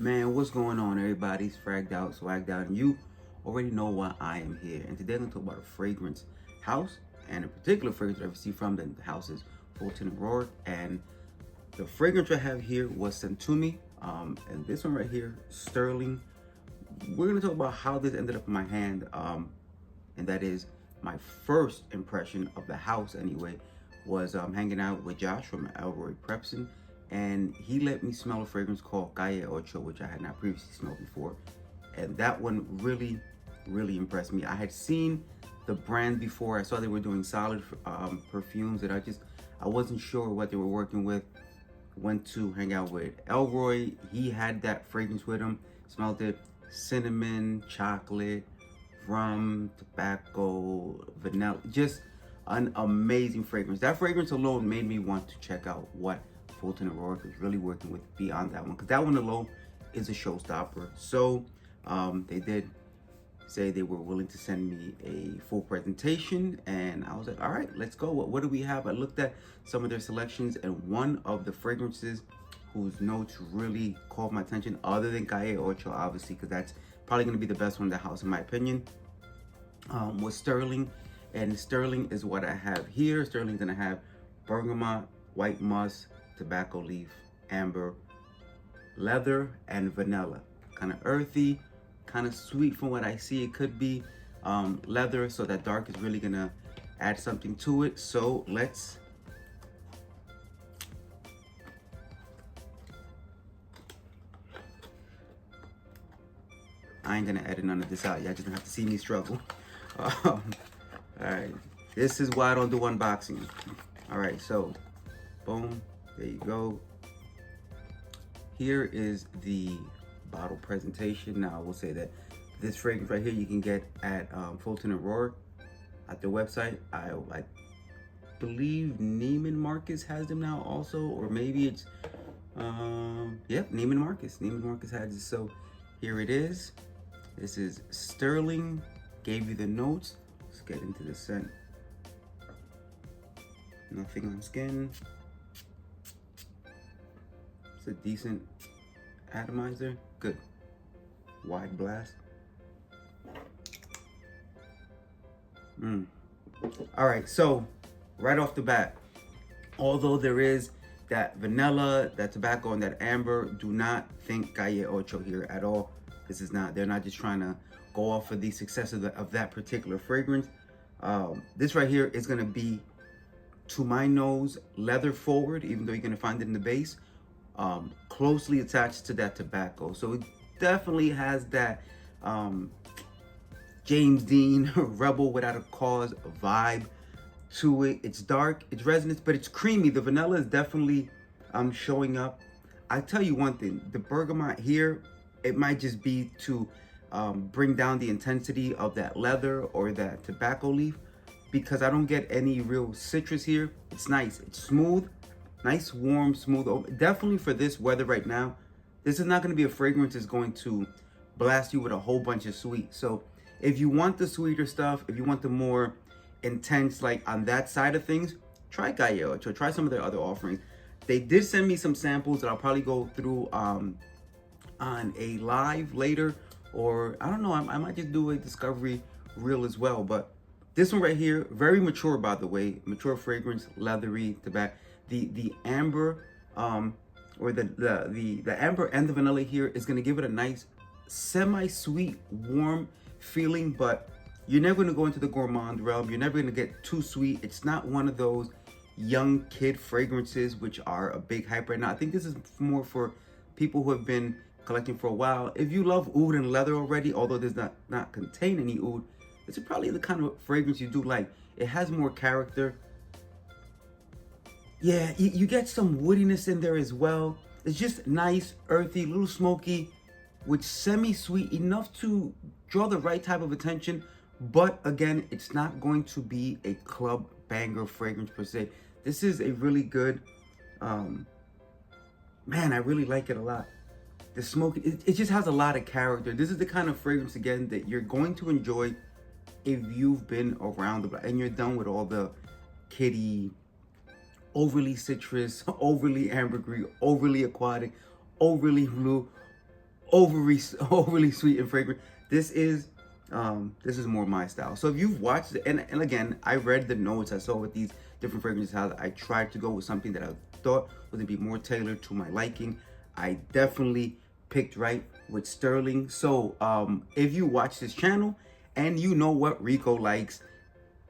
Man, what's going on, everybody? It's fragged out, swagged out, and you already know why I am here. And today I'm going to talk about a fragrance house, and a particular fragrance I received from the house is Fulton and Roark. And the fragrance I have here was sent to me, and this one right here, Sterling. We're going to talk about how this ended up in my hand, and that is my first impression of the house anyway, was hanging out with Josh from Elroy Prepson, and he let me smell a fragrance called Calle Ocho, which I had not previously smelled before. And that one really, really impressed me. I had seen the brand before. I saw they were doing solid perfumes, and I wasn't sure what they were working with. Went to hang out with Elroy. He had that fragrance with him. Smelled it. Cinnamon, chocolate, rum, tobacco, vanilla. Just an amazing fragrance. That fragrance alone made me want to check out what Fulton and Roark is really working with beyond that one, because that one alone is a showstopper. So they did say they were willing to send me a full presentation, and I was like, all right, let's go. What do we have? I looked at some of their selections, and one of the fragrances whose notes really caught my attention, other than Calle Ocho, obviously, because that's probably going to be the best one in the house in my opinion, was Sterling. And Sterling is what I have here. Sterling's going to have bergamot, white musk, tobacco leaf, amber, leather, and vanilla. Kind of earthy, kind of sweet from what I see. It could be leather, so that dark is really gonna add something to it. So let's I ain't gonna edit none of this out. Y'all just gonna have to see me struggle. All right, this is why I don't do unboxing. All right, so boom, there you go. Here is the bottle presentation. Now I will say that this fragrance right here you can get at Fulton and Roark at their website. I believe Neiman Marcus has them now also, or maybe it's yep, Neiman Marcus. Neiman Marcus has it. So here it is. This is Sterling. Gave you the notes. Let's get into the scent. Nothing on skin. It's a decent atomizer. Good. Wide blast. All right, so right off the bat, although there is that vanilla, that tobacco, and that amber, do not think Calle Ocho here at all. This is not, they're not just trying to go off of the success of that particular fragrance. This right here is gonna be, to my nose, leather forward, even though you're gonna find it in the base. Closely attached to that tobacco, so it definitely has that James Dean Rebel Without a Cause vibe to it. It's dark, it's resonant, but it's creamy. The vanilla is definitely showing up. I tell you one thing, the bergamot here, it might just be to bring down the intensity of that leather or that tobacco leaf, because I don't get any real citrus here. It's nice, it's smooth. Nice, warm, smooth. Definitely for this weather right now, this is not going to be a fragrance that's going to blast you with a whole bunch of sweet. So if you want the sweeter stuff, if you want the more intense, like on that side of things, try Calle Ocho. Try some of their other offerings. They did send me some samples that I'll probably go through on a live later, or I don't know, I might just do a discovery reel as well. But this one right here, very mature, by the way, mature fragrance, leathery, tobacco. The amber or the amber and the vanilla here is going to give it a nice semi-sweet, warm feeling, but you're never going to go into the gourmand realm. You're never going to get too sweet. It's not one of those young kid fragrances which are a big hype right now. I think this is more for people who have been collecting for a while. If you love oud and leather already, although does not contain any oud, it's probably the kind of fragrance you do like. It has more character. Yeah, you get some woodiness in there as well. It's just nice, earthy, a little smoky, with semi-sweet, enough to draw the right type of attention. But again, it's not going to be a club banger fragrance per se. This is a really good, man, I really like it a lot. The smoke, it just has a lot of character. This is the kind of fragrance, again, that you're going to enjoy if you've been around the block and you're done with all the kiddie, overly citrus, overly ambergris, overly aquatic, overly blue. overly sweet and fragrant. This is more my style. So if you've watched it, and again, I read the notes, I saw with these different fragrances how I tried to go with something that I thought would be more tailored to my liking. I definitely picked right with Sterling. So if you watch this channel and you know what Rico likes,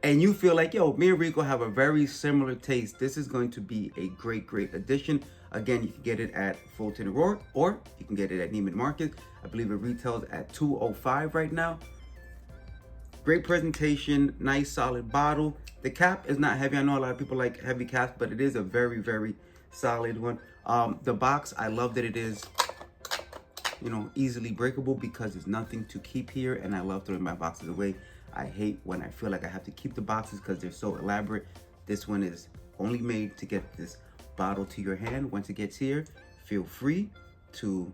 and you feel like, yo, me and Rico have a very similar taste, this is going to be a great addition. Again, you can get it at Fulton and Roark, or you can get it at Neiman Marcus. I believe it retails at $205 right now. Great presentation, nice solid bottle. The cap is not heavy. I know a lot of people like heavy caps, but it is a very solid one. The box, I love that it is, you know, easily breakable because there's nothing to keep here, and I love throwing my boxes away. I hate when I feel like I have to keep the boxes because they're so elaborate. This one is only made to get this bottle to your hand. Once it gets here, feel free to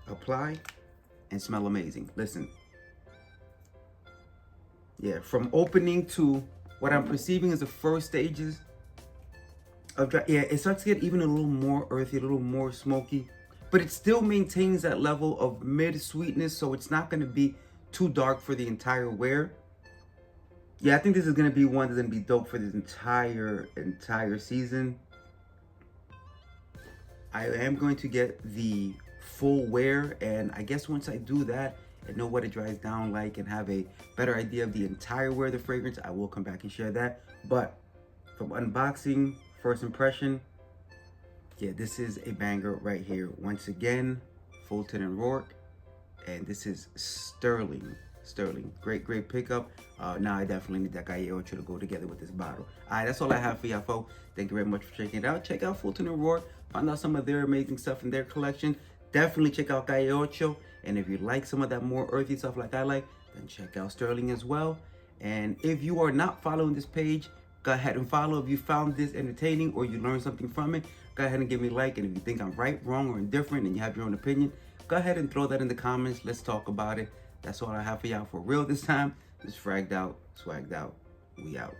apply and smell amazing. Listen, yeah, from opening to what I'm perceiving as the first stages of dry, yeah, it starts to get even a little more earthy, a little more smoky, but it still maintains that level of mid sweetness, so it's not going to be too dark for the entire wear. Yeah, I think this is going to be one that's going to be dope for this entire season. I am going to get the full wear, and I guess once I do that and know what it dries down like and have a better idea of the entire wear of the fragrance, I will come back and share that. But from unboxing, first impression, yeah, this is a banger right here. Once again, Fulton and Roark, and this is Sterling. Great pickup. Now I definitely need that Calle Ocho to go together with this bottle. All right, that's all I have for y'all, folks. Thank you very much for checking it out. Check out Fulton and Roark. Find out some of their amazing stuff in their collection. Definitely check out Calle Ocho. And if you like some of that more earthy stuff like I like, then check out Sterling as well. And if you are not following this page, go ahead and follow. If you found this entertaining or you learned something from it, go ahead and give me a like. And if you think I'm right, wrong, or indifferent and you have your own opinion, go ahead and throw that in the comments. Let's talk about it. That's all I have for y'all for real this time. This Fragged Out, Swagged Out. We out.